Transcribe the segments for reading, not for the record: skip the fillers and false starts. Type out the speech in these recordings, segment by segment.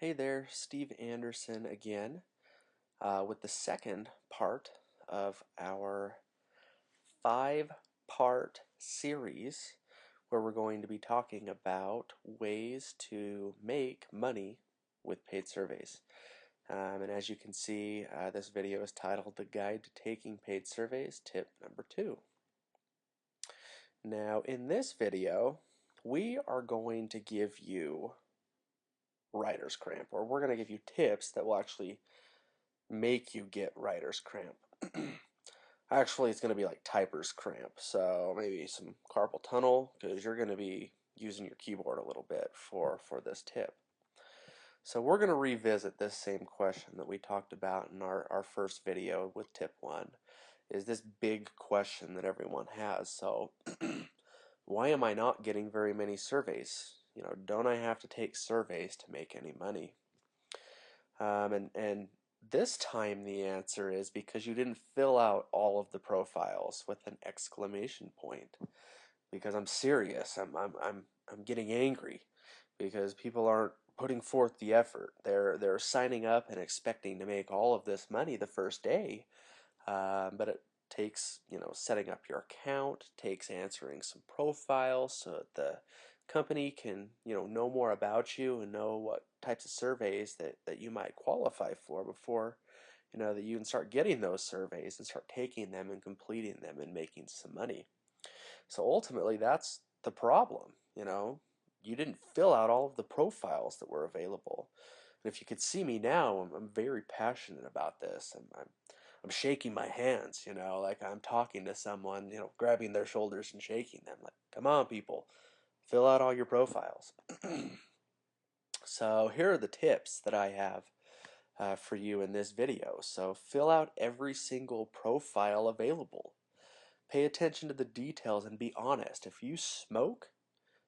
Hey there, Steve Anderson again, with the second part of our 5-part series where we're going to be talking about ways to make money with paid surveys. And as you can see, this video is titled The Guide to Taking Paid Surveys, Tip Number 2. Now, in this video, we are going to give you writer's cramp, or we're going to give you tips that will actually make you get writer's cramp. Actually, it's going to be like typer's cramp, so maybe some carpal tunnel, because you're going to be using your keyboard a little bit for this tip. So we're going to revisit this same question that we talked about in our first video with tip 1, is this big question that everyone has. So why am I not getting very many surveys? Don't I have to take surveys to make any money? And this time the answer is because you didn't fill out all of the profiles with an exclamation point. Because I'm serious. I'm getting angry because people aren't putting forth the effort. They're signing up and expecting to make all of this money the first day, but it takes setting up your account, takes answering some profiles so that the company can know more about you and know what types of surveys that you might qualify for before that you can start getting those surveys and start taking them and completing them and making some money. So ultimately that's the problem. You didn't fill out all of the profiles that were available. And if you could see me now, I'm very passionate about this. I'm shaking my hands, like I'm talking to someone, grabbing their shoulders and shaking them. Like, come on, people, fill out all your profiles. So here are the tips that I have for you in this video. So fill out every single profile available. Pay attention to the details and be honest. If you smoke,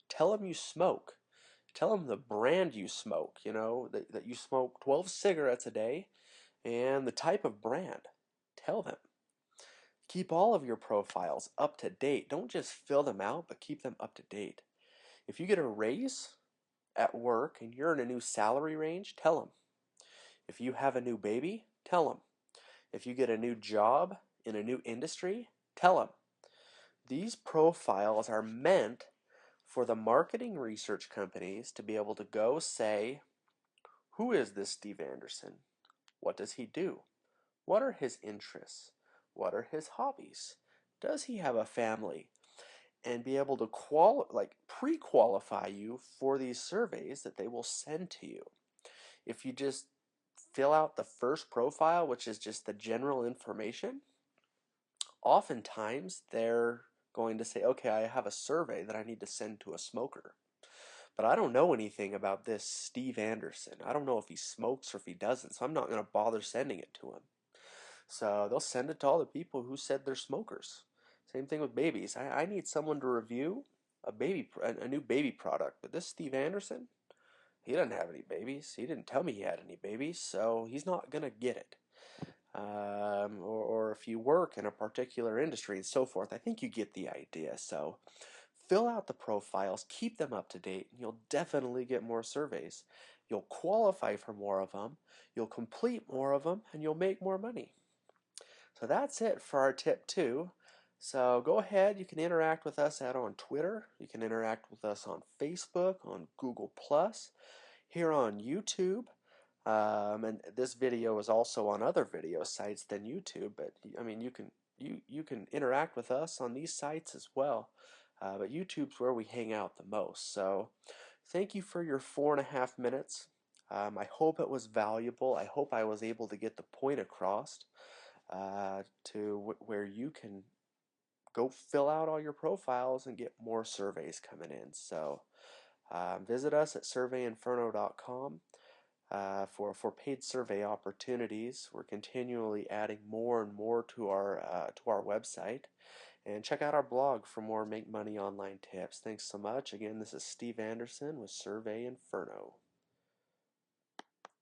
tell them you smoke. Tell them the brand you smoke, that you smoke 12 cigarettes a day and the type of brand. Tell them. Keep all of your profiles up to date. Don't just fill them out, but keep them up to date. If you get a raise at work and you're in a new salary range, tell them. If you have a new baby, tell them. If you get a new job in a new industry, tell them. These profiles are meant for the marketing research companies to be able to go say, who is this Steve Anderson? What does he do? What are his interests? What are his hobbies? Does he have a family? And be able to pre-qualify you for these surveys that they will send to you. If you just fill out the first profile, which is just the general information, oftentimes they're going to say, okay, I have a survey that I need to send to a smoker. But I don't know anything about this Steve Anderson. I don't know if he smokes or if he doesn't, so I'm not going to bother sending it to him. So they'll send it to all the people who said they're smokers. Same thing with babies. I need someone to review a new baby product. But this Steve Anderson, he doesn't have any babies. He didn't tell me he had any babies, so he's not going to get it. Or if you work in a particular industry and so forth, I think you get the idea. So fill out the profiles, keep them up to date, and you'll definitely get more surveys. You'll qualify for more of them, you'll complete more of them, and you'll make more money. So that's it for our tip 2. So go ahead, you can interact with us out on Twitter, you can interact with us on Facebook, on Google+, here on YouTube. And this video is also on other video sites than YouTube, but I mean you can interact with us on these sites as well. But YouTube's where we hang out the most. So thank you for your 4.5 minutes. I hope it was valuable. I hope I was able to get the point across to where you can go fill out all your profiles and get more surveys coming in. So visit us at surveyinferno.com for paid survey opportunities. We're continually adding more and more to our website. And check out our blog for more make money online tips. Thanks so much. Again, this is Steve Anderson with Survey Inferno.